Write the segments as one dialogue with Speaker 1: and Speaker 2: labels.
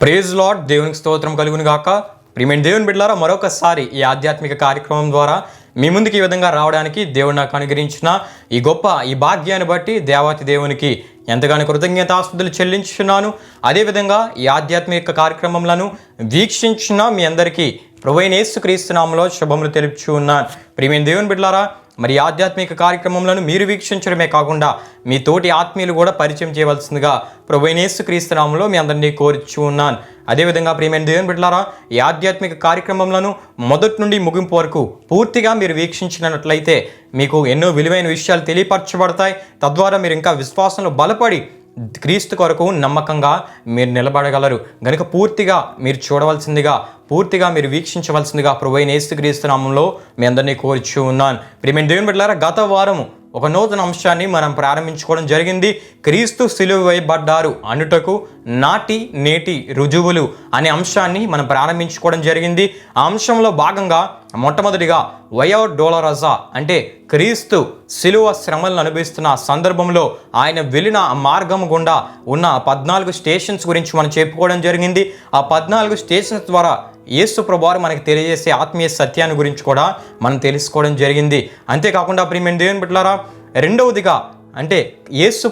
Speaker 1: Praise lord, దేవునికి స్తోత్రం కలుగును గాక. ప్రియమైన దేవుని బిడ్డలారా, మరొకసారి ఈ ఆధ్యాత్మిక కార్యక్రమం ద్వారా మీ ముందుకు ఈ విధంగా రావడానికి దేవుడు నాకు అనుగ్రహించిన ఈ భాగ్యాన్ని బట్టి దేవాతి దేవునికి ఎంతగానో కృతజ్ఞతాస్తుతులు చెల్లించున్నాను. అదేవిధంగా ఈ ఆధ్యాత్మిక కార్యక్రమంలను వీక్షించిన మీ అందరికీ ప్రభువైన యేసుక్రీస్తు నామములో శుభములు తెలుపుచూ ఉన్నాను. ప్రియమైన దేవుని బిడ్డలారా, మరి ఆధ్యాత్మిక కార్యక్రమంలో మీరు వీక్షించడమే కాకుండా మీ తోటి ఆత్మీయులు కూడా పరిచయం చేయవలసిందిగా ప్రభువైన యేసుక్రీస్తు నామములో మీ అందరినీ కోరుచూ ఉన్నాను. అదేవిధంగా ప్రియమైన దేవుని బిడ్డలారా, ఈ ఆధ్యాత్మిక కార్యక్రమంలో మొదటి నుండి ముగింపు వరకు పూర్తిగా మీరు వీక్షించినట్లయితే మీకు ఎన్నో విలువైన విషయాలు తెలియపరచబడతాయి. తద్వారా మీరు ఇంకా విశ్వాసంలో బలపడి క్రీస్తు కొరకు నమ్మకంగా మీరు నిలబడగలరు. గనుక పూర్తిగా మీరు చూడవలసిందిగా, పూర్తిగా మీరు వీక్షించవలసిందిగా ప్రభువైన యేసుక్రీస్తు నామములో మీ అందరినీ కోరుచూ ఉన్నాను. ప్రియమైన దేవుని బిడ్డలారా, గత వారము ఒక నూతన అంశాన్ని మనం ప్రారంభించుకోవడం జరిగింది. క్రీస్తు సిలువ వేయబడ్డారు అనుటకు నాటి నేటి రుజువులు అనే అంశాన్ని మనం ప్రారంభించుకోవడం జరిగింది. ఆ అంశంలో భాగంగా మొట్టమొదటిగా వయో డోలరజా అంటే క్రీస్తు సిలువ శ్రమలను అనుభవిస్తున్న సందర్భంలో ఆయన వెళ్ళిన మార్గం గుండా ఉన్న 14 స్టేషన్స్ గురించి మనం చెప్పుకోవడం జరిగింది. ఆ 14 స్టేషన్స్ ద్వారా యేసు ప్రభువారు మనకి తెలియజేసే ఆత్మీయ సత్యాన్ని గురించి కూడా మనం తెలుసుకోవడం జరిగింది. అంతేకాకుండా ప్రియమైన దేవుని బిడ్డలారా, రెండవదిగా అంటే యేసు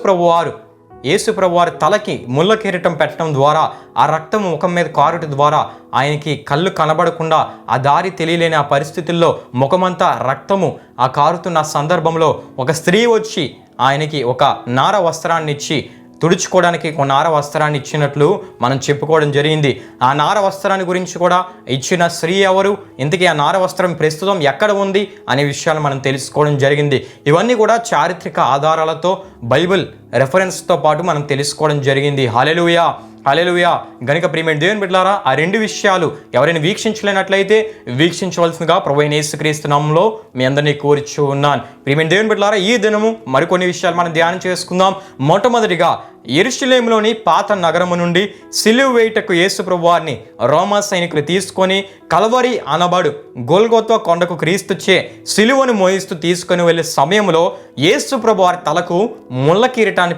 Speaker 1: ప్రభువారు తలకి ముళ్ళ కిరీటం పెట్టడం ద్వారా, ఆ రక్తం ముఖం మీద కారుట ద్వారా ఆయనకి కళ్ళు కనబడకుండా ఆ దారి తెలియలేని ఆ పరిస్థితుల్లో ముఖమంతా రక్తము ఆ కారుతున్న సందర్భంలో ఒక స్త్రీ వచ్చి ఆయనకి ఒక నార వస్త్రాన్ని ఇచ్చి తుడుచుకోవడానికి ఒక నార వస్త్రాన్ని ఇచ్చినట్లు మనం చెప్పుకోవడం జరిగింది. ఆ నార వస్త్రాన్ని గురించి కూడా ఇచ్చిన స్త్రీ ఎవరు, ఇంతకీ ఆ నార వస్త్రం ప్రస్తుతం ఎక్కడ ఉంది అనే విషయాలు మనం తెలుసుకోవడం జరిగింది. ఇవన్నీ కూడా చారిత్రక ఆధారాలతో బైబిల్ రెఫరెన్స్తో పాటు మనం తెలుసుకోవడం జరిగింది. హల్లెలూయా, హల్లెలూయా. గనుక ప్రియమైన దేవుని బిడ్డలారా, ఆ రెండు విషయాలు ఎవరైనా వీక్షించలేనట్లయితే వీక్షించవలసిందిగా ప్రభువైన యేసుక్రీస్తు నామములో మీ అందరినీ కోరుచూ ఉన్నాను. ప్రియమైన దేవుని బిడ్డలారా, ఈ దినము మరికొన్ని విషయాలు మనం ధ్యానం చేసుకుందాం. మొట్టమొదటిగా యెరూషలేములోని పాత నగరము నుండి సిలువ వేయుటకు యేసు ప్రభువారిని రోమా సైనికులు తీసుకొని కల్వరి అనబడు గొల్గొతా కొండకు క్రీస్తుచే సిలువను మోయిస్తూ తీసుకొని వెళ్ళే సమయంలో యేసు ప్రభువారి తలకు ముళ్ళ కిరీటాన్ని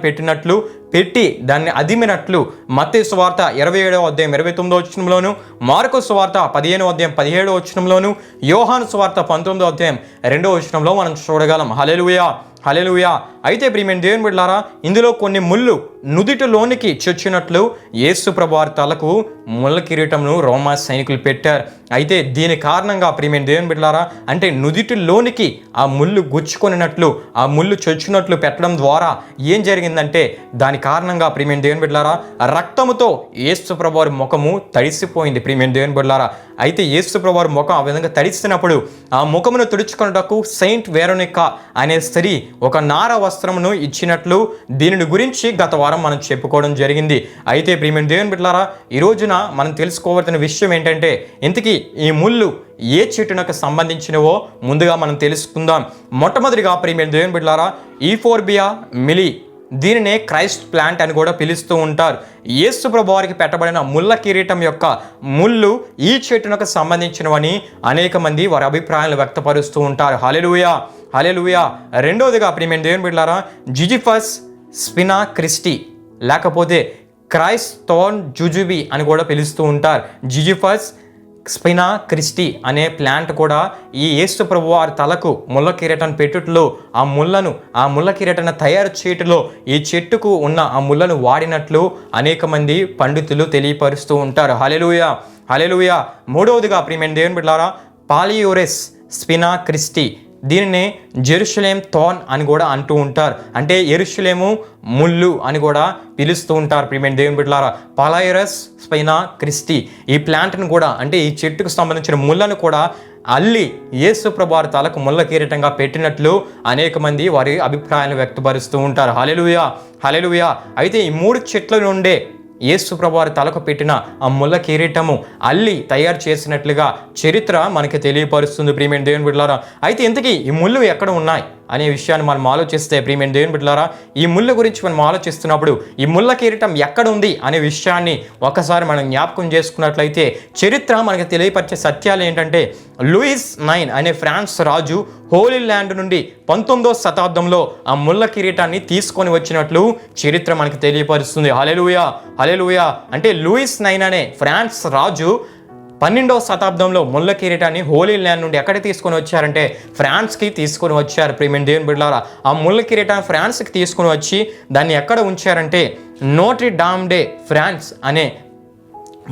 Speaker 1: పెట్టి దాన్ని అదిమినట్లు మత్తయి సువార్త 27వ అధ్యాయం 29వ వచనంలోను, మార్కు సువార్త 15వ అధ్యాయం 17వ వచనంలోను, యోహాను సువార్త 19వ అధ్యాయం 2వ వచనంలో మనం చూడగలం. హల్లెలూయా, హల్లెలూయా. అయితే ప్రియమైన దేవుని బిడ్డలారా, ఇందులో కొన్ని ముళ్ళు నుదిటిలోనికి చొచ్చినట్లు యేసు ప్రభువారి తలకు ముళ్ళ కిరీటంను రోమా సైనికులు పెట్టారు. అయితే దీని కారణంగా ప్రియమైన దేవుని బిడ్డలారా, అంటే నుదిటిలోనికి ఆ ముళ్ళు గుచ్చుకొనినట్లు, ఆ ముళ్ళు చొచ్చినట్లు పెట్టడం ద్వారా ఏం జరిగిందంటే దాని కారణంగా ప్రియమైన దేవుని బిడ్డలారా, రక్తముతో యేసు ప్రభువారి ముఖము తడిసిపోయింది. ప్రియమైన దేవుని బిడ్డలారా, అయితే యేసు ప్రభువారి ముఖం ఆ విధంగా తడిసినప్పుడు ఆ ముఖమును తుడుచుకున్నటకు సెయింట్ వెరోనికా అనే స్త్రీ ఒక నార వస్త్రమును ఇచ్చినట్లు దీనిని గురించి గత వారం మనం చెప్పుకోవడం జరిగింది. అయితే ప్రియమైన దేవుని బిడ్డలారా, ఈ రోజున మనం తెలుసుకోవాల్సిన విషయం ఏంటంటే ఇంతకీ ఈ ముళ్ళు ఏ చెట్టునకు సంబంధించినవో ముందుగా మనం తెలుసుకుందాం. మొట్టమొదటిగా ప్రియమైన దేవుని బిడ్డలారా, ఈఫోర్బియా మిలీ, దీనినే క్రైస్ట్ ప్లాంట్ అని కూడా పిలుస్తూ ఉంటారు. యేసు ప్రభువారికి పెట్టబడిన ముళ్ళ కిరీటం యొక్క ముళ్ళు ఈ చెట్టునకు సంబంధించినవని అనేక మంది వారి అభిప్రాయాలు వ్యక్తపరుస్తూ ఉంటారు. హల్లెలూయా, హల్లెలూయా. రెండవదిగా ప్రియమైన దేవుని బిడ్డలారా, జిజిఫస్ స్పినా క్రిస్టి లేకపోతే క్రైస్ట్ థోర్న్ జుజుబి అని కూడా పిలుస్తూ ఉంటారు. జిజిఫస్ స్పినా క్రిస్టి అనే ప్లాంట్ కూడా ఈ యేసు ప్రభువారి తలకు ముళ్ళ కిరీటాన్ని పెట్టుట్లో ఆ ముళ్ళ కిరీటాన్ని తయారు చేయటంలో ఈ చెట్టుకు ఉన్న ఆ ముళ్ళను వాడినట్లు అనేక మంది పండితులు తెలియపరుస్తూ ఉంటారు. హల్లెలూయా, హల్లెలూయా. మూడవదిగా ప్రియమైన దేవుని బిడ్డలారా, పాలియోరెస్ స్పినా క్రిస్టి, దీనినే జెరూషలేం థోర్న్ అని కూడా అంటూ ఉంటారు. అంటే యెరూషలేము ముళ్ళు అని కూడా పిలుస్తూ ఉంటారు. ప్రియమైన దేవుని బిడ్డలారా, పాలియోరెస్ స్పినా క్రిస్టి ఈ ప్లాంట్ను కూడా అంటే ఈ చెట్టుకు సంబంధించిన ముళ్ళను కూడా అల్లి యేసు ప్రభువారి తలకు ముళ్ళ కిరీటంగా పెట్టినట్లు అనేక మంది వారి అభిప్రాయాలు వ్యక్తపరుస్తూ ఉంటారు. హల్లెలూయా, హల్లెలూయా. అయితే ఈ 3 చెట్ల నుండే యేసు ప్రభువారి తలకు పెట్టిన ఆ ముళ్ళ కిరీటము అల్లి తయారు చేసినట్లుగా చరిత్ర మనకి తెలియపరుస్తుంది. ప్రియమైన దేవుని బిడ్డలారా, అయితే ఇంతకీ ఈ ముళ్ళు ఎక్కడ ఉన్నాయి అనే విషయాన్ని మనం ఆలోచిస్తే ప్రియమైన దేవుని బిడ్డలారా, ఈ ముళ్ళ గురించి మనం ఆలోచిస్తున్నప్పుడు ఈ ముళ్ళ కిరీటం ఎక్కడ ఉంది అనే విషయాన్ని ఒకసారి మనం జ్ఞాపకం చేసుకున్నట్లయితే చరిత్ర మనకు తెలియపరిచే సత్యాలు ఏంటంటే, లూయిస్ IX అనే ఫ్రాన్స్ రాజు హోలీ ల్యాండ్ నుండి 19వ శతాబ్దంలో ఆ ముళ్ళ కిరీటాన్ని తీసుకొని వచ్చినట్లు చరిత్ర మనకు తెలియపరుస్తుంది. హల్లెలూయా, హల్లెలూయా. అంటే లూయిస్ IX అనే ఫ్రాన్స్ రాజు 12వ శతాబ్దంలో ముళ్ళ కిరీటాన్ని హోలీ ల్యాండ్ నుండి ఎక్కడ తీసుకొని వచ్చారంటే ఫ్రాన్స్కి తీసుకొని వచ్చారు. ప్రియమైన దేవుని బిడ్డలారా, ఆ ముళ్ళ కిరీటాన్ని ఫ్రాన్స్కి తీసుకొని వచ్చి దాన్ని ఎక్కడ ఉంచారంటే నోట్రి డామ్ డే ఫ్రాన్స్ అనే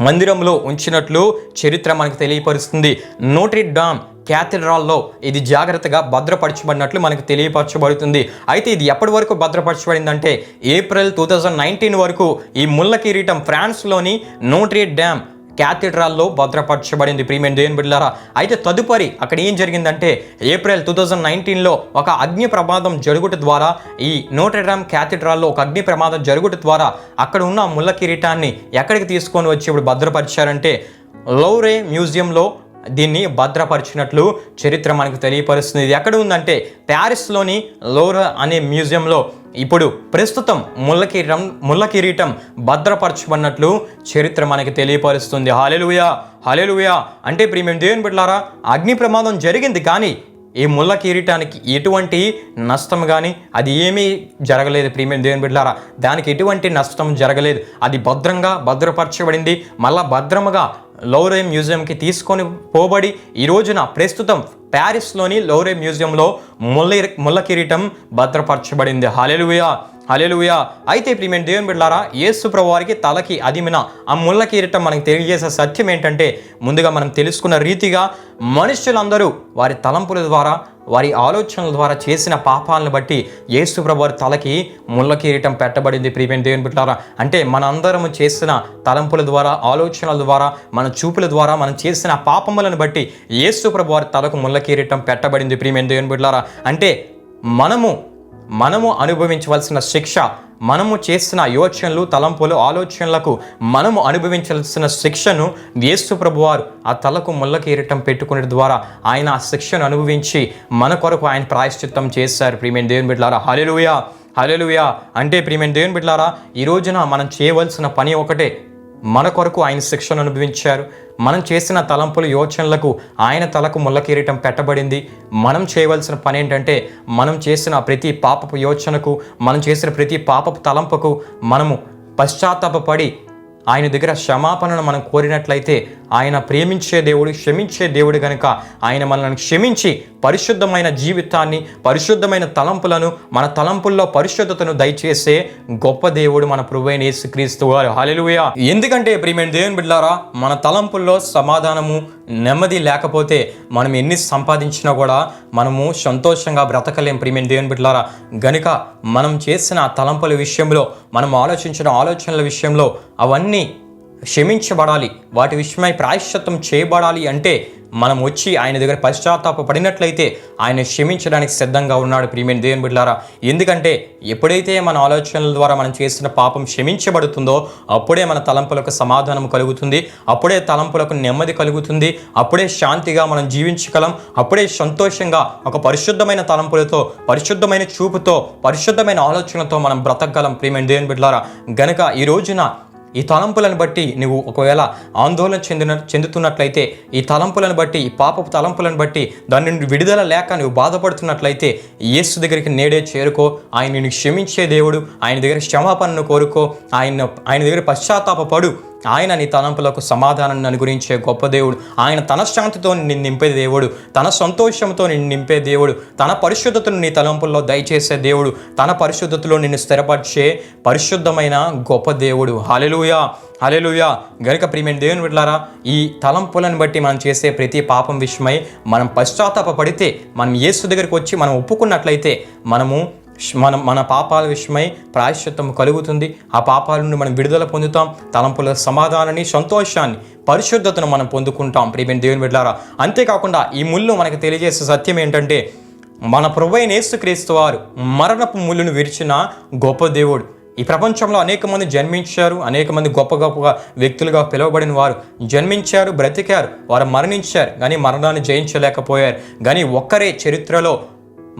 Speaker 1: మందిరంలో ఉంచినట్లు చరిత్ర మనకు తెలియపరుస్తుంది. నోట్రి డామ్ క్యాథెడ్రాల్లో ఇది జాగ్రత్తగా భద్రపరచబడినట్లు మనకు తెలియపరచబడుతుంది. అయితే ఇది ఎప్పటి వరకు భద్రపరచబడిందంటే ఏప్రిల్ 2019 వరకు ఈ ముళ్ళ కిరీటం ఫ్రాన్స్లోని నోట్రి డామ్ క్యాథెడ్రాల్లో భద్రపరచబడింది. ప్రియమైన దేవుని బిడ్డలారా, అయితే తదుపరి అక్కడ ఏం జరిగిందంటే ఏప్రిల్ 2019లో ఒక అగ్ని ప్రమాదం జరుగుట ద్వారా, ఈ నోట్రి డామ్ క్యాథెడ్రాల్లో ఒక అగ్ని ప్రమాదం జరుగుట ద్వారా అక్కడ ఉన్న ముళ్ళ కిరీటాన్ని ఎక్కడికి తీసుకొని వచ్చి ఇప్పుడు భద్రపరిచారంటే లౌరే మ్యూజియంలో దీన్ని భద్రపరిచినట్లు చరిత్ర మనకు తెలియపరుస్తుంది. ఇది ఎక్కడ ఉందంటే ప్యారిస్లోని లౌరా అనే మ్యూజియంలో ఇప్పుడు ప్రస్తుతం ముళ్ళ కిరీటం భద్రపరచబడినట్లు చరిత్ర మనకి తెలియపరుస్తుంది. హల్లెలూయా, హల్లెలూయా. అంటే ప్రియమైన దేవుని బిడ్డలారా, అగ్ని ప్రమాదం జరిగింది కానీ ఈ ముళ్ళ కిరీటానికి ఎటువంటి నష్టం కానీ అది ఏమీ జరగలేదు. ప్రియమైన దేవుని బిడ్డలారా, దానికి ఎటువంటి నష్టం జరగలేదు. అది భద్రపరచబడింది. మళ్ళా భద్రముగా లౌరే మ్యూజియంకి తీసుకొని పోబడి ఈ రోజున ప్రస్తుతం ప్యారిస్లోని లౌరే మ్యూజియంలో ముళ్ళ కిరీటం భద్రపరచబడింది. హల్లెలూయా, హల్లెలూయా. అయితే ప్రియమైన దేవుని బిడ్డలారా, యేసు ప్రభువారికి తలకి అదిమిన ఆ ముళ్ళ కిరీటం మనకు తెలియజేసే సత్యం ఏంటంటే, ముందుగా మనం తెలుసుకున్న రీతిగా మనుషులందరూ వారి తలంపుల ద్వారా వారి ఆలోచనల ద్వారా చేసిన పాపాలను బట్టి యేసు ప్రభువారి తలకి ముళ్ళ కిరీటం పెట్టబడింది. ప్రియమైన దేవుని బిడ్డలారా, అంటే మనందరము చేసిన తలంపుల ద్వారా ఆలోచనల ద్వారా మన చూపుల ద్వారా మనం చేసిన పాపములను బట్టి యేసు ప్రభువారి తలకు ముళ్ళ కిరీటం పెట్టబడింది. ప్రియమైన దేవుని బిడ్డలారా, అంటే మనము అనుభవించవలసిన శిక్ష, మనము చేసిన యోచనలు తలంపులు ఆలోచనలకు మనము అనుభవించాల్సిన శిక్షను యేసు ప్రభువారు ఆ తలకు ముళ్ళ కిరీటం పెట్టుకునే ద్వారా ఆయన ఆ శిక్షను అనుభవించి మన కొరకు ఆయన ప్రాయశ్చిత్తం చేశారు. ప్రియమైన దేవుని బిడ్డలారా, హల్లెలూయా, హల్లెలూయా. అంటే ప్రియమైన దేవుని బిడ్డలారా, ఈ రోజున మనం చేయవలసిన పని ఒకటే, మన కొరకు ఆయన శిక్షను అనుభవించారు. మనం చేసిన తలంపుల యోచనలకు ఆయన తలకు ముళ్ళ కిరీటం పెట్టబడింది. మనం చేయవలసిన పని ఏంటంటే, మనం చేసిన ప్రతి పాపపు యోచనకు, మనం చేసిన ప్రతి పాపపు తలంపుకు మనము పశ్చాత్తాపపడి ఆయన దగ్గర క్షమాపణను మనం కోరినట్లయితే ఆయన ప్రేమించే దేవుడు, క్షమించే దేవుడు కనుక ఆయన మనల్ని క్షమించి పరిశుద్ధమైన జీవితాన్ని, పరిశుద్ధమైన తలంపులను, మన తలంపుల్లో పరిశుద్ధతను దయచేసే గొప్ప దేవుడు మన ప్రభువైన యేసుక్రీస్తు వారు. హల్లెలూయా. ఎందుకంటే ప్రియమైన దేవుని బిడ్డలారా, మన తలంపుల్లో సమాధానము, నెమ్మది లేకపోతే మనం ఎన్ని సంపాదించినా కూడా మనము సంతోషంగా బ్రతకలేం. ప్రియమైన దేవుని బిడ్డలారా, గనుక మనం చేసిన తలంపుల విషయంలో, మనం ఆలోచించిన ఆలోచనల విషయంలో అవన్నీ క్షమించబడాలి, వాటి విషయమై ప్రాయశ్చిత్తం చేయబడాలి అంటే మనం వచ్చి ఆయన దగ్గర పశ్చాత్తాపపడినట్లయితే ఆయన క్షమించడానికి సిద్ధంగా ఉన్నాడు. ప్రియమైన దేవుని బిడ్డలారా, ఎందుకంటే ఎప్పుడైతే మన ఆలోచనల ద్వారా మనం చేసిన పాపం క్షమించబడుతుందో అప్పుడే మన తలంపులకు సమాధానం కలుగుతుంది, అప్పుడే తలంపులకు నెమ్మది కలుగుతుంది, అప్పుడే శాంతిగా మనం జీవించగలం, అప్పుడే సంతోషంగా ఒక పరిశుద్ధమైన తలంపులతో, పరిశుద్ధమైన చూపుతో, పరిశుద్ధమైన ఆలోచనలతో మనం బ్రతకగలం. ప్రియమైన దేవుని బిడ్డలారా, గనుక ఈ రోజున ఈ తలంపులను బట్టి నువ్వు ఒకవేళ ఆందోళన చెందుతున్నట్లయితే, ఈ తలంపులను బట్టి, ఈ పాపపు తలంపులను బట్టి దాని నుండి విడుదల లేక నువ్వు బాధపడుతున్నట్లయితే యేసు దగ్గరికి నేడే చేరుకో. ఆయన నిన్ను క్షమించే దేవుడు, ఆయన దగ్గర క్షమాపణను కోరుకో, ఆయన దగ్గర పశ్చాత్తాపపడు. ఆయన నీ తలంపులకు సమాధానాన్ని అనుగ్రహించే గొప్ప దేవుడు. ఆయన తన శాంతితో నిన్ను నింపే దేవుడు, తన సంతోషంతో నిన్ను నింపే దేవుడు, తన పరిశుద్ధతను నీ తలంపుల్లో దయచేసే దేవుడు, తన పరిశుద్ధతలో నిన్ను స్థిరపరిచే పరిశుద్ధమైన గొప్ప దేవుడు. హల్లెలూయా, హల్లెలూయా. గనుక ప్రియమైన దేవుని బిడ్డలారా, ఈ తలంపులను బట్టి మనం చేసే ప్రతి పాపం విషయమై మనం పశ్చాత్తాపపడితే, మనం యేసు దగ్గరికి వచ్చి మనం ఒప్పుకున్నట్లయితే మన పాపాల విషయమై ప్రాయశ్చిత్తం కలుగుతుంది. ఆ పాపాల నుండి మనం విడుదల పొందుతాం. తలంపుల సమాధానాన్ని, సంతోషాన్ని, పరిశుద్ధతను మనం పొందుకుంటాం. ప్రియమైన దేవుని బిడ్డలారా, అంతేకాకుండా ఈ ముళ్ళు మనకు తెలియజేసే సత్యం ఏంటంటే, మన ప్రభువైన యేసుక్రీస్తు వారు మరణపు ముళ్ళును విరిచిన గొప్ప దేవుడు. ఈ ప్రపంచంలో అనేక మంది జన్మించారు, అనేక మంది గొప్ప వ్యక్తులుగా పిలువబడిన వారు జన్మించారు, బ్రతికారు, వారు మరణించారు, కానీ మరణాన్ని జయించలేకపోయారు. కానీ ఒక్కరే చరిత్రలో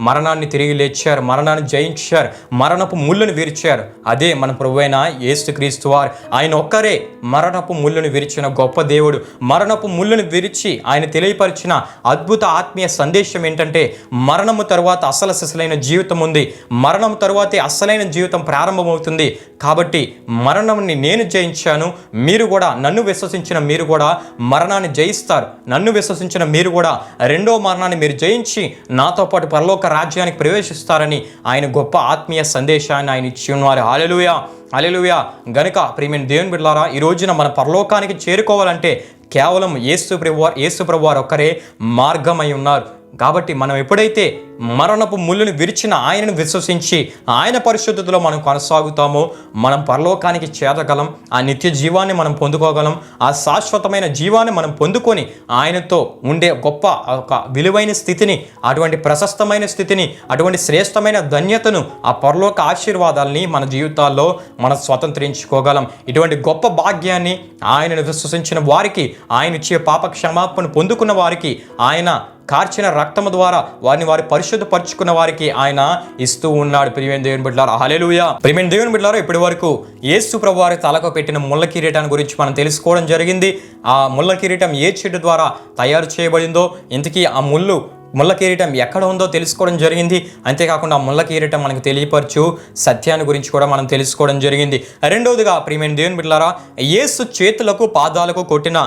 Speaker 1: మరణాన్ని తిరిగి లేచారు, మరణాన్ని జయించారు, మరణపు ముళ్ళను విరిచారు. అదే మన ప్రభువైన యేసుక్రీస్తు వారు. ఆయన ఒక్కరే మరణపు ముళ్ళను విరిచిన గొప్ప దేవుడు. మరణపు ముళ్ళను విరిచి ఆయన తెలియపరిచిన అద్భుత ఆత్మీయ సందేశం ఏంటంటే మరణము తరువాత అసలైన జీవితం ఉంది, మరణం తరువాతే అసలైన జీవితం ప్రారంభమవుతుంది. కాబట్టి మరణంని నేను జయించాను, మీరు కూడా నన్ను విశ్వసించిన మీరు కూడా మరణాన్ని జయిస్తారు. నన్ను విశ్వసించిన మీరు కూడా రెండో మరణాన్ని మీరు జయించి నాతో పాటు పరలోక రాజ్యానికి ప్రవేశిస్తారని ఆయన గొప్ప ఆత్మీయ సందేశాన్ని ఆయన ఇచ్చి ఉన్నారు. హల్లెలూయా, హల్లెలూయా. గనుక ప్రియమైన దేవుని బిడ్డలారా, ఈ రోజున మన పరలోకానికి చేరుకోవాలంటే కేవలం యేసు ప్రభువారు ఒక్కరే మార్గమై ఉన్నారు. కాబట్టి మనం ఎప్పుడైతే మరణపు ముళ్ళును విరిచిన ఆయనను విశ్వసించి ఆయన పరిశుద్ధతలో మనం కొనసాగుతామో మనం పరలోకానికి చేరగలం. ఆ నిత్య జీవాన్ని మనం పొందుకోగలం. ఆ శాశ్వతమైన జీవాన్ని మనం పొందుకొని ఆయనతో ఉండే గొప్ప ఒక విలువైన స్థితిని, అటువంటి ప్రశస్తమైన స్థితిని, అటువంటి శ్రేష్టమైన ధన్యతను, ఆ పరలోక ఆశీర్వాదాలని మన జీవితాల్లో మనం స్వతంత్రించుకోగలం. ఇటువంటి గొప్ప భాగ్యాన్ని ఆయనను విశ్వసించిన వారికి, ఆయన ఇచ్చే పాప క్షమాపణ పొందుకున్న వారికి, ఆయన కార్చిన రక్తము ద్వారా వారి పరిశుద్ధపరుచుకున్న వారికి ఆయన ఇస్తూ ఉన్నాడు. ప్రియమైన దేవుని బిడ్డలారా, హల్లెలూయా. ప్రియమైన దేవుని బిడ్డలారా, ఇప్పటి వరకు యేసు ప్రభు వారి తలకు పెట్టిన ముళ్ళ కిరీటాన్ని గురించి మనం తెలుసుకోవడం జరిగింది. ఆ ముళ్ళ కిరీటం ఏ చెట్టు ద్వారా తయారు చేయబడిందో, ఇంతకీ ఆ ముళ్ళ కిరీటం ఎక్కడ ఉందో తెలుసుకోవడం జరిగింది. అంతేకాకుండా ఆ ముళ్ళ కిరీటం మనకు తెలియపరచు సత్యాన్ని గురించి కూడా మనం తెలుసుకోవడం జరిగింది. రెండవదిగా ప్రియమైన దేవుని బిడ్డలారా, యేసు చేతులకు పాదాలకు కొట్టిన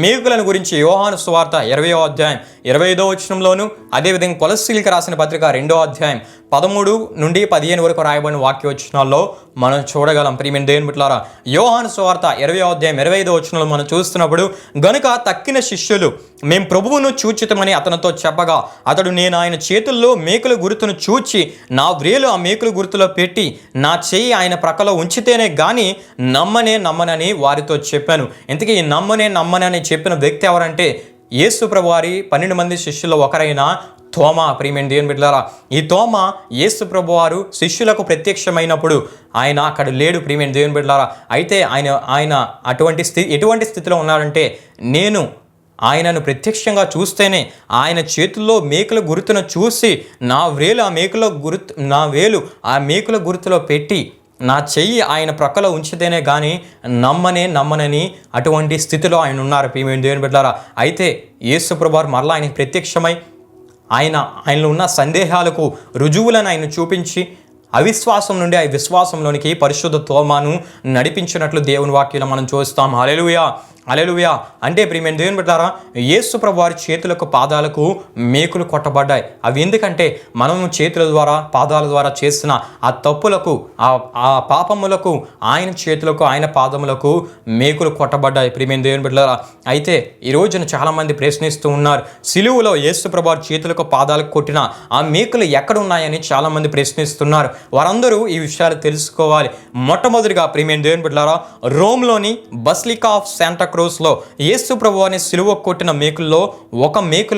Speaker 1: మేకులను గురించి యోహాను సువార్త 20వ అధ్యాయం 25వ వచనంలోను, అదేవిధంగా కొలస్సీలకు రాసిన పత్రిక 2వ అధ్యాయం 13 నుండి 15 వరకు రాయబడిన వాక్యవచనాల్లో మనం చూడగలం. ప్రియమైన దేవుని బిడ్డలారా, యోహాను సువార్త 20వ అధ్యాయం 25వ వచనంలో మనం చూస్తున్నప్పుడు, గనుక తక్కిన శిష్యులు మేము ప్రభువును చూచితమని అతనితో చెప్పగా, అతడు నేను ఆయన చేతుల్లో మేకుల గుర్తును చూచి నా వ్రేలు ఆ మేకుల గుర్తులో పెట్టి నా చెయ్యి ఆయన ప్రక్కలో ఉంచితేనే గాని నమ్మనని వారితో చెప్పాను. ఇంతకీ ఈ నమ్మనని చెప్పిన వ్యక్తి ఎవరంటే యేసు ప్రభువారి 12 మంది శిష్యుల్లో ఒకరైన తోమా. ప్రియమైన దేవుని బిడ్డలారా, ఈ తోమా యేసు ప్రభువారు శిష్యులకు ప్రత్యక్షమైనప్పుడు ఆయన అక్కడ లేడు. ప్రియమైన దేవుని బిడ్డలారా, అయితే ఆయన ఎటువంటి స్థితిలో ఉన్నాడంటే, నేను ఆయనను ప్రత్యక్షంగా చూస్తేనే ఆయన చేతుల్లో మేకుల గుర్తును చూసి నా వేలు ఆ మేకుల గుర్తులో పెట్టి నా చెయ్యి ఆయన ప్రక్కలో ఉంచితేనే కానీ నమ్మనని అటువంటి స్థితిలో ఆయన ఉన్నారు. ప్రియమైన దేవుని బిడ్డలారా, అయితే యేసు ప్రభువారు మరలా ఆయనకు ప్రత్యక్షమై ఆయనలో ఉన్న సందేహాలకు రుజువులను ఆయన చూపించి అవిశ్వాసం నుండి ఆ విశ్వాసంలోనికి పరిశుద్ధ తోమాను నడిపించినట్లు దేవుని వాక్యంలో మనం చూస్తాం. హల్లెలూయా, హల్లెలూయా. అంటే ప్రియమైన దేవుని బిడ్డలారా, యేసు ప్రభువారి చేతులకు పాదాలకు మేకులు కొట్టబడ్డాయి. అవి ఎందుకంటే మనము చేతుల ద్వారా పాదాల ద్వారా చేసిన ఆ తప్పులకు, ఆ పాపములకు ఆయన చేతులకు ఆయన పాదములకు మేకులు కొట్టబడ్డాయి. ప్రియమైన దేవుని బిడ్డలారా, అయితే ఈ రోజున చాలామంది ప్రశ్నిస్తూ ఉన్నారు, సిలువలో యేసు ప్రభువారి చేతులకు పాదాలకు కొట్టిన ఆ మేకులు ఎక్కడ ఉన్నాయని చాలామంది ప్రశ్నిస్తున్నారు. వారందరూ ఈ విషయాలు తెలుసుకోవాలి. మొట్టమొదటిగా ప్రియమైన దేవుని బిడ్డలారా, రోమ్లోని బసిలికా ఆఫ్ శాంటా క్రూస్లో యేసు ప్రభువారిని సిలువ కొట్టిన మేకుల్లో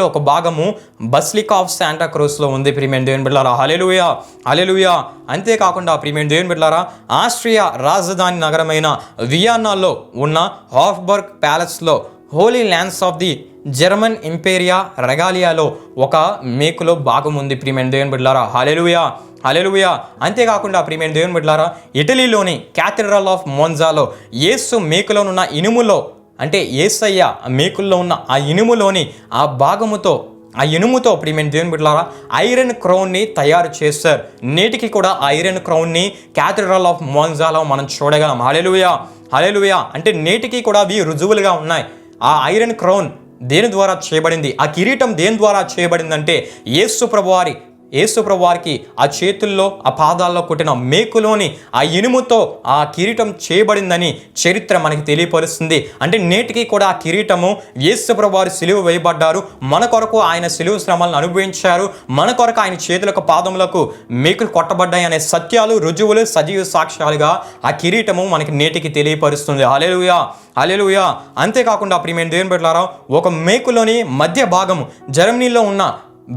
Speaker 1: ఒక భాగము బసిలికా ఆఫ్ శాంటా క్రూస్లో ఉంది. ప్రియమైన దేవుని బిడ్డలారా, హల్లెలూయా, హల్లెలూయా. అంతేకాకుండా ప్రియమైన దేవుని బిడ్డలారా, ఆస్ట్రియా రాజధాని నగరమైన వియన్నాలో ఉన్న హాఫ్బర్గ్ ప్యాలెస్లో holy lands of the German imperial రెగాలియాలో ఒక మేకులో భాగం ఉంది. ప్రియమైన దేవుని బిడ్డలారా, హల్లెలూయా, హల్లెలూయా. అంతేకాకుండా ప్రియమైన దేవుని బిడ్డలారా, ఇటలీలోని క్యాథడ్రల్ ఆఫ్ మోన్జాలో యేసు మేకులోనున్న ఇనుములో, అంటే యేసయ్య మేకుల్లో ఉన్న ఆ ఇనుములోని ఆ ఇనుముతో ప్రియమైన దేవుని బిడ్డలారా ఐరన్ క్రౌన్ని తయారు చేశారు. నేటికి కూడా ఐరన్ క్రౌన్ని క్యాథడ్రల్ ఆఫ్ మోన్జాలో మనం చూడగలం. హల్లెలూయా, హల్లెలూయా. అంటే నేటికి కూడా అవి రుజువులుగా ఉన్నాయి. ఆ ఐరన్ క్రౌన్ దేని ద్వారా చేయబడింది, ఆ కిరీటం దేని ద్వారా చేయబడిందంటే యేసు ప్రభువారికి ఆ చేతుల్లో ఆ పాదాల్లో కొట్టిన మేకులోని ఆ ఇనుముతో ఆ కిరీటం చేయబడిందని చరిత్ర మనకి తెలియపరుస్తుంది. అంటే నేటికి కూడా ఆ కిరీటము యేసు ప్రభువారు సిలువ వేయబడ్డారు, మన కొరకు ఆయన సిలువ శ్రమలను అనుభవించారు, మన కొరకు ఆయన చేతులకు పాదములకు మేకులు కొట్టబడ్డాయి అనే సత్యాలు, రుజువులు, సజీవ సాక్ష్యాలుగా ఆ కిరీటము మనకి నేటికి తెలియపరుస్తుంది. హల్లెలూయా, హల్లెలూయా. అంతేకాకుండా ప్రియమైన దేవుని బిడ్డలారా, ఒక మేకులోని మధ్య భాగము జర్మనీలో ఉన్న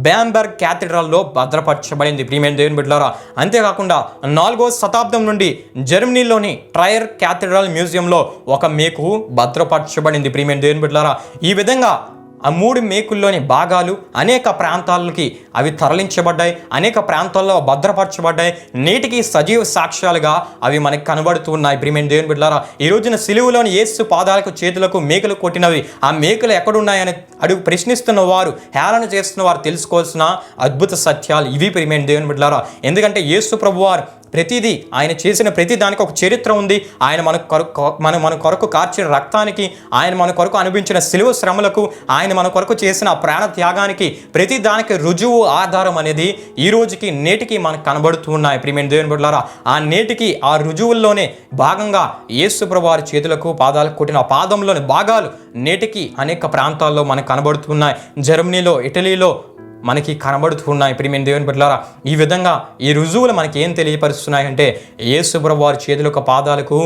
Speaker 1: బ్యాంబర్గ్ క్యాథడ్రల్లో భద్రపరచబడింది. ప్రియమైన దేవుని బిడ్డలారా, అంతేకాకుండా 4వ శతాబ్దం నుండి జర్మనీలోని ట్రయర్ క్యాథడ్రల్ మ్యూజియంలో ఒక మేకు భద్రపరచబడింది. ప్రియమైన దేవుని బిడ్డలారా, ఈ విధంగా ఆ 3 మేకుల్లోని భాగాలు అనేక ప్రాంతాలకి అవి తరలించబడ్డాయి, అనేక ప్రాంతాల్లో భద్రపరచబడ్డాయి. నేటికి సజీవ సాక్ష్యాలుగా అవి మనకి కనబడుతూ ఉన్నాయి. ప్రియమైన దేవుని బిడ్డలారా, ఈ రోజున సిలువలోని యేసు పాదాలకు చేతులకు మేకులు కొట్టినవి, ఆ మేకులు ఎక్కడున్నాయని అడుగు ప్రశ్నిస్తున్న వారు, హేళన చేస్తున్న వారు తెలుసుకోవాల్సిన అద్భుత సత్యాలు ఇవి ప్రియమైన దేవుని బిడ్డలారా. ఎందుకంటే యేసు ప్రభువారు ప్రతిదీ, ఆయన చేసిన ప్రతి దానికి ఒక చరిత్ర ఉంది. ఆయన మన కొరకు కార్చిన రక్తానికి, ఆయన మన కొరకు అనుభవించిన సిలువ శ్రమలకు, ఆయన మన కొరకు చేసిన ప్రాణ త్యాగానికి, ప్రతి దానికి రుజువు ఆధారం అనేది ఈ రోజుకి నేటికి మనకు కనబడుతూ ఉన్నాయి. ప్రియమైన దేవుని బిడ్డలారా, ఆ నేటికి ఆ రుజువుల్లోనే భాగంగా యేసు ప్రభువు వారి చేతులకు పాదాలకు కొట్టిన ఆ పాదంలోని భాగాలు నేటికి అనేక ప్రాంతాల్లో మనకు కనబడుతున్నాయి. జర్మనీలో, ఇటలీలో మనకి కనబడుతున్నాయి. ప్రియమైన దేవుని బిడ్డలారా, ఈ విధంగా ఈ రుజువులు మనకి ఏం తెలియపరుస్తున్నాయంటే యేసు ప్రభువు వారి చేతులకు పాదాలకు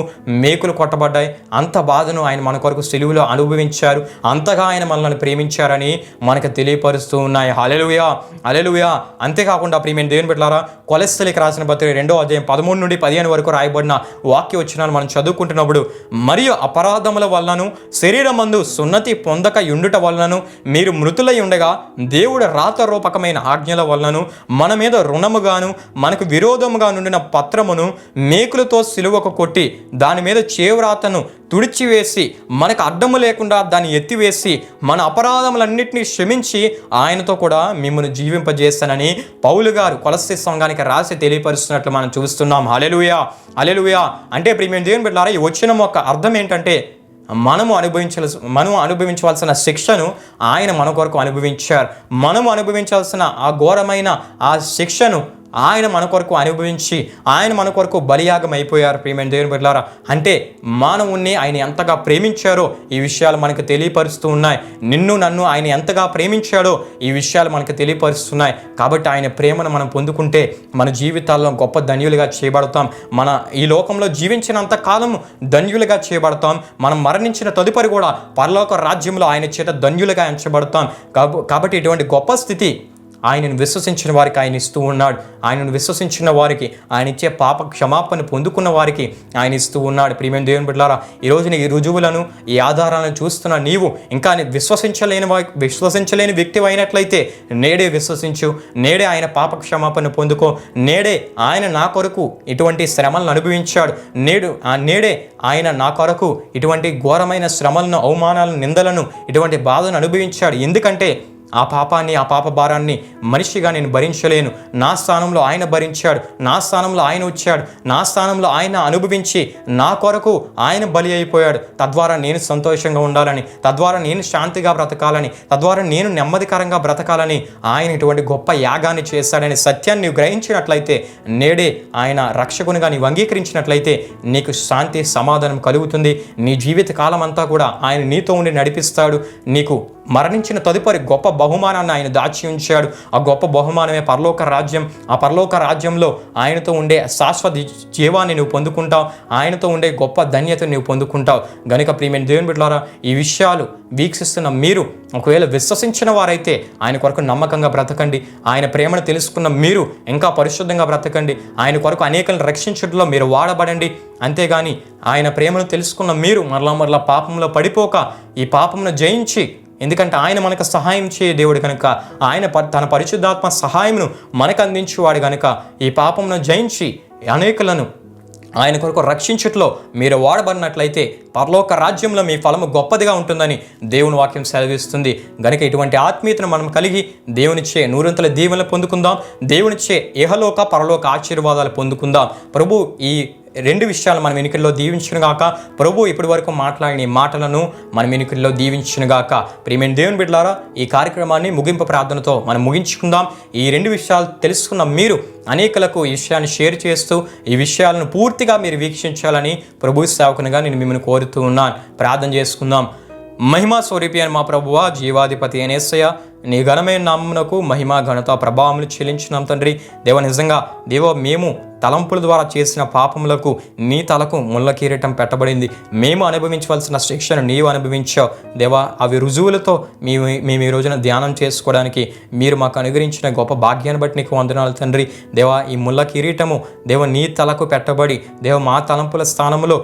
Speaker 1: మేకులు కొట్టబడ్డాయి. అంత బాధను ఆయన మన కొరకు సిలువలో అనుభవించారు, అంతగా ఆయన మనల్ని ప్రేమించారని మనకు తెలియపరుస్తూ ఉన్నాయి. హల్లెలూయా, హల్లెలూయా. అంతేకాకుండా ప్రియమైన దేవుని బిడ్డలారా, కొలస్సీలకు రాసిన పత్రిక 2వ అధ్యాయం 13 నుండి 15 వరకు రాయబడిన వాక్య వచనాలు మనం చదువుకుంటున్నప్పుడు, మరియు అపరాధముల వలనను శరీరమందు సున్నతి పొందక యుండుట వలనను మీరు మృతులై ఉండగా దేవుడు రూపకమైన ఆజ్ఞల వలనను మన మీద రుణముగాను మనకు విరోధముగా నుండిన పత్రమును మేకులతో సిలువకు కొట్టి దాని మీద చేవ్రాతను తుడిచివేసి మనకు అడ్డము లేకుండా దాన్ని ఎత్తివేసి మన అపరాధములన్నింటినీ క్షమించి ఆయనతో కూడా మిమ్మల్ని జీవింపజేస్తానని పౌలు గారు కొలస్సీ సంఘానికి రాసి తెలియపరుస్తున్నట్లు మనం చూస్తున్నాం. హల్లెలూయా, హల్లెలూయా. అంటే ప్రియమైన దేవుని బిడ్డలారా, ఈ వచనం యొక్క అర్థం ఏంటంటే మనము అనుభవించవలసిన శిక్షను ఆయన మన కొరకు అనుభవించారు. మనము అనుభవించాల్సిన ఆ ఘోరమైన ఆ శిక్షను ఆయన మన కొరకు అనుభవించి ఆయన మన కొరకు బలియాగం అయిపోయారు. ప్రియమైన దేవుని బిడ్డలారా, అంటే మానవుణ్ణి ఆయన ఎంతగా ప్రేమించారో ఈ విషయాలు మనకు తెలియపరుస్తూ ఉన్నాయి. నిన్ను నన్ను ఆయన ఎంతగా ప్రేమించాడో ఈ విషయాలు మనకు తెలియపరుస్తున్నాయి. కాబట్టి ఆయన ప్రేమను మనం పొందుకుంటే మన జీవితాల్లో గొప్ప ధన్యులుగా చేయబడతాం. మన ఈ లోకంలో జీవించినంత కాలం ధన్యులుగా చేయబడతాం. మనం మరణించిన తదుపరి కూడా పరలోక రాజ్యంలో ఆయన చేత ధన్యులుగా ఎంచబడతాం. కాబట్టి ఇటువంటి గొప్ప స్థితి ఆయనను విశ్వసించిన వారికి ఆయన ఇస్తూ ఉన్నాడు. ఆయనను విశ్వసించిన వారికి ఆయన ఇచ్చే పాప క్షమాపణ పొందుకున్న వారికి ఆయన ఇస్తూ ఉన్నాడు. ప్రియమైన దేవుని బిడ్డలారా, ఈరోజు ఈ రుజువులను, ఈ ఆధారాలను చూస్తున్న నీవు ఇంకా విశ్వసించలేని వ్యక్తి అయినట్లయితే నేడే విశ్వసించు, నేడే ఆయన పాప క్షమాపణ పొందుకో. నేడే ఆయన నా కొరకు ఇటువంటి శ్రమలను అనుభవించాడు, నేడే ఆయన నా కొరకు ఇటువంటి ఘోరమైన శ్రమలను, అవమానాలను, నిందలను, ఇటువంటి బాధను అనుభవించాడు. ఎందుకంటే ఆ పాపాన్ని, ఆ పాప భారాన్ని మనిషిగా నేను భరించలేను. నా స్థానంలో ఆయన భరించాడు, నా స్థానంలో ఆయన వచ్చాడు, నా స్థానంలో ఆయన అనుభవించి నా కొరకు ఆయన బలి అయిపోయాడు. తద్వారా నేను సంతోషంగా ఉండాలని, తద్వారా నేను శాంతిగా బ్రతకాలని, తద్వారా నేను నెమ్మదికరంగా బ్రతకాలని ఆయన ఇటువంటి గొప్ప యాగాన్ని చేశాడనే సత్యాన్ని నీవు గ్రహించినట్లయితే, నేడే ఆయన రక్షకునిగా నీవు అంగీకరించినట్లయితే నీకు శాంతి, సమాధానం కలుగుతుంది. నీ జీవిత కాలం అంతా కూడా ఆయన నీతో ఉండి నడిపిస్తాడు. నీకు మరణించిన తదుపరి గొప్ప బహుమానాన్ని ఆయన దాచి ఉంచాడు. ఆ గొప్ప బహుమానమే పరలోక రాజ్యం. ఆ పరలోక రాజ్యంలో ఆయనతో ఉండే శాశ్వత జీవాన్ని నువ్వు పొందుకుంటావు. ఆయనతో ఉండే గొప్ప ధన్యతను నువ్వు పొందుకుంటావు. గనుక ప్రియమైన దేవుని బిడ్డలారా, ఈ విషయాలు వీక్షిస్తున్న మీరు ఒకవేళ విశ్వసించిన వారైతే ఆయన కొరకు నమ్మకంగా బ్రతకండి. ఆయన ప్రేమను తెలుసుకున్న మీరు ఇంకా పరిశుద్ధంగా బ్రతకండి. ఆయన కొరకు అనేకలను రక్షించడంలో మీరు వాడబడండి. అంతేగాని ఆయన ప్రేమను తెలుసుకున్న మీరు మరలా పాపంలో పడిపోక ఈ పాపమును జయించి, ఎందుకంటే ఆయన మనకు సహాయం చేయ దేవుడు కనుక, ఆయన తన పరిశుద్ధాత్మ సహాయమును మనకు అందించేవాడు కనుక ఈ పాపమును జయించి అనేకులను ఆయన కొరకు రక్షించట్లో మీరు వాడబడినట్లయితే పరలోక రాజ్యంలో మీ ఫలము గొప్పదిగా ఉంటుందని దేవుని వాక్యం సెలవిస్తుంది. గనుక ఇటువంటి ఆత్మీయతను మనం కలిగి దేవునిచ్చే నూరంతల దీవెనలు పొందుకుందాం. దేవునిచ్చే ఇహలోక పరలోక ఆశీర్వాదాలు పొందుకుందాం. ప్రభు ఈ 2 విషయాలు మన వెనుకల్లో దీవించునుగాక. ప్రభు ఇప్పటి వరకు మాట్లాడిన మాటలను మన వెనుకల్లో దీవించునుగాక. ప్రియమైన దేవుని బిడ్డలారా, ఈ కార్యక్రమాన్ని ముగింపు ప్రార్థనతో మనం ముగించుకుందాం. ఈ 2 విషయాలు తెలుసుకున్న మీరు అనేకులకు ఈ విషయాన్ని షేర్ చేస్తూ ఈ విషయాలను పూర్తిగా మీరు వీక్షించాలని ప్రభు సేవకునిగా నేను మిమ్మల్ని కోరుతూ ఉన్నాను. ప్రార్థన చేసుకుందాం. మహిమా స్వరూపి అని మా ప్రభువా, జీవాధిపతి అయిన యేసయ్య, నీ ఘనమైన నామమునకు మహిమ, ఘనత, ప్రభావములు చెల్లించున్నాం తండ్రి. దేవ, నిజంగా దేవ, మేము తలంపుల ద్వారా చేసిన పాపములకు నీ తలకు ముళ్ళ కిరీటం పెట్టబడింది. మేము అనుభవించవలసిన శిక్షను నీవు అనుభవించావు దేవా. అవి రుజువులతో మేము ఈ రోజున ధ్యానం చేసుకోవడానికి మీరు మాకు అనుగ్రహించిన గొప్ప భాగ్యాన్ని బట్టి నీకు వందనాలు తండ్రి. దేవా, ఈ ముళ్ళ కిరీటము దేవ నీ తలకు పెట్టబడి దేవ మా తలంపుల స్థానంలో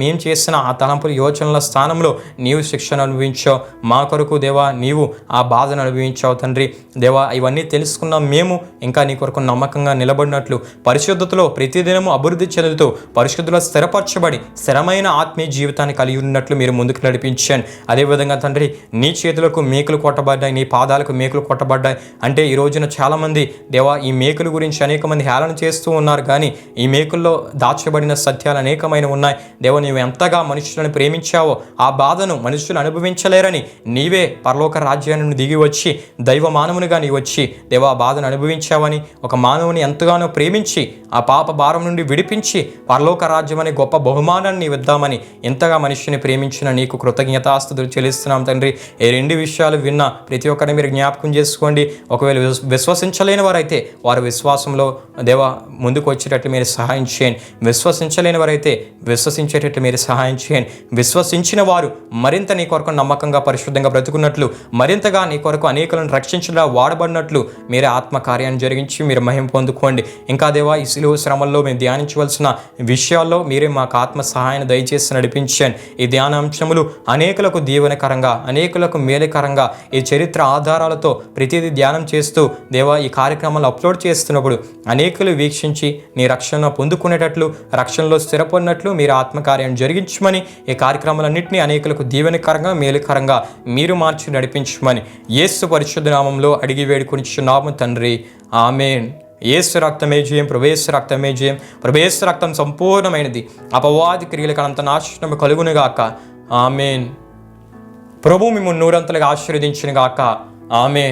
Speaker 1: మేము చేసిన ఆ తలంపుల యోచనల స్థానంలో నీవు శిక్షను అనుభవించావు. మా కొరకు దేవా నీవు ఆ బాధను అనుభవించావు తండ్రి. దేవా, ఇవన్నీ తెలుసుకున్నాం మేము ఇంకా నీ కొరకు నమ్మకంగా నిలబడినట్లు పరిశుద్ధతలో ప్రతిదినము అభివృద్ధి చెందుతూ పరిశుద్ధులో స్థిరపరచబడి స్థిరమైన ఆత్మీయ జీవితాన్ని కలిగి ఉన్నట్లు మీరు ముందుకు నడిపించాను. అదేవిధంగా తండ్రి, నీ చేతులకు మేకులు కొట్టబడ్డాయి, నీ పాదాలకు మేకులు కొట్టబడ్డాయి అంటే ఈ రోజున చాలామంది దేవా ఈ మేకుల గురించి అనేక మంది హేళన చేస్తూ ఉన్నారు. కానీ ఈ మేకుల్లో దాచబడిన సత్యాలు అనేకమైన ఉన్నాయి. దేవా, నీవు ఎంతగా మనుషులను ప్రేమించావో ఆ బాధను మనుషులు అనుభవించలేరని నీవే పరలోక రాజ్యాన్ని దిగి వచ్చి దైవ మానవునిగా నీ వచ్చి దేవా ఆ బాధను అనుభవించావని, ఒక మానవుని ఎంతగానో ప్రేమించి ఆ పాప భారం నుండి విడిపించి పరలోక రాజ్యం అనే గొప్ప బహుమానాన్ని ఇద్దామని ఎంతగా మనిషిని ప్రేమించిన నీకు కృతజ్ఞతాస్తుతులు చెల్లిస్తున్నాం తండ్రి. ఈ రెండు విషయాలు విన్న ప్రతి ఒక్కరిని మీరు జ్ఞాపకం చేసుకోండి. ఒకవేళ విశ్వసించలేని వారైతే వారు విశ్వాసంలో దేవా ముందుకు వచ్చేటట్లు మీరు సహాయం చేయండి. విశ్వసించలేని వారైతే విశ్వసించేటట్లు మీరు సహాయం చేయండి. విశ్వసించిన వారు మరింత నీ కొరకు నమ్మకంగా పరిశుద్ధంగా బ్రతుకున్నట్లు, మరింతగా నీ కొరకు అనేకులను రక్షించడా వాడబడినట్లు మీరే ఆత్మకార్యాన్ని జరిగించి మీరు మహిమ పొందుకోండి. ఇంకా దేవా ఈ సిలువ శ్రమల్లో మేము ధ్యానించవలసిన విషయాల్లో మీరే మాకు ఆత్మ సహాయాన్ని దయచేసి నడిపించండి. ఈ ధ్యానాంశములు అనేకులకు దీవెనకరంగా, అనేకులకు మేలుకరంగా ఈ చరిత్ర ఆధారాలతో ప్రతిదీ ధ్యానం చేస్తూ దేవా ఈ కార్యక్రమాలు అప్లోడ్ చేస్తున్నప్పుడు అనేకులు వీక్షించి నీ రక్షణ పొందుకునేటట్లు, రక్షణలో స్థిరపడినట్లు మీరు ఆత్మకార్యాన్ని జరిగించమని, ఈ కార్యక్రమాలన్నింటినీ అనేకులకు దీవెనకరంగా మేలుకరంగా మీరు మార్చి నడిపించమని యేసు పరిశుద్ధ నామంలో అడిగి వేడుకొనిచున్నాము తండ్రి. ఆమేన్. యేసు రక్తమే జయం, ప్రవేశ రక్తమే జయం. ప్రవేశ రక్తం సంపూర్ణమైనది. అపవాది క్రియలకు అంత నాశనం కలుగునుగాక. ఆమేన్. ప్రభు మిమ్మల్ని నూరంతలుగా ఆశీర్వదించునుగాక. ఆమేన్.